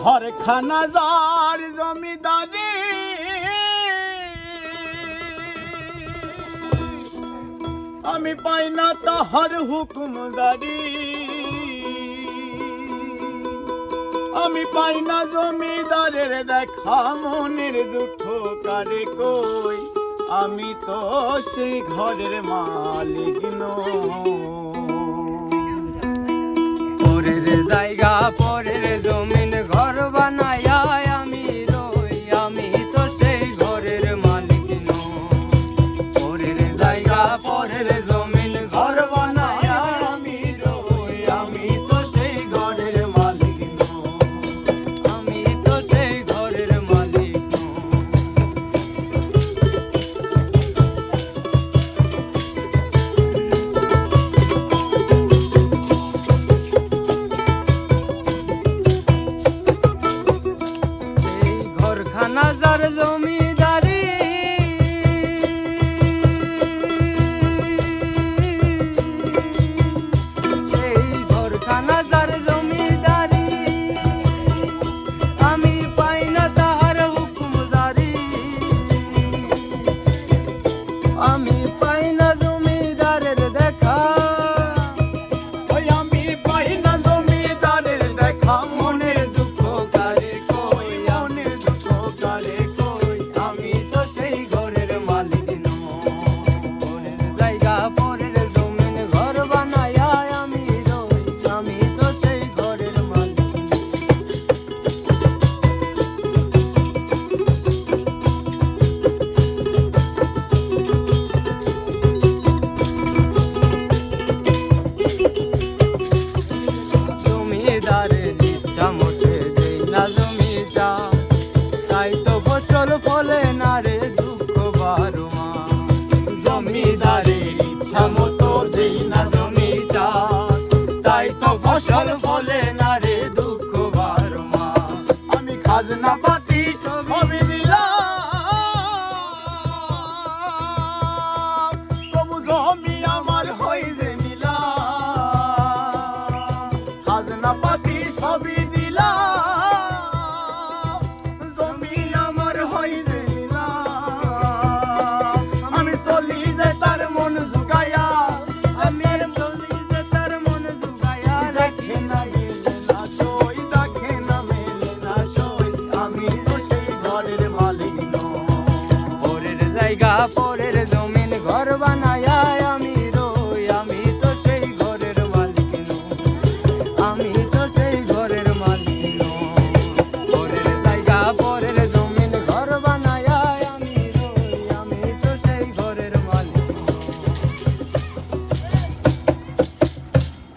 ঘরখানা যার জমিদারি আমি পাই না তাহার হুকুমদারি আমি পাই না জমিদারের দেখা মনের দুঃখ কারে কই আমি তো সেই ঘরের মালিক নই পরের জায়গা পরের জমিন ঘর বানায়া আমি রই আমি তো সেই ঘরের মালিক নই পরের জায়গা পরের জমিন ঘর বানায়া আমি রই আমি তো সেই ঘরের মালিক নই আমি তো সেই ঘরের মালিক নই ঘরখানা যার জমি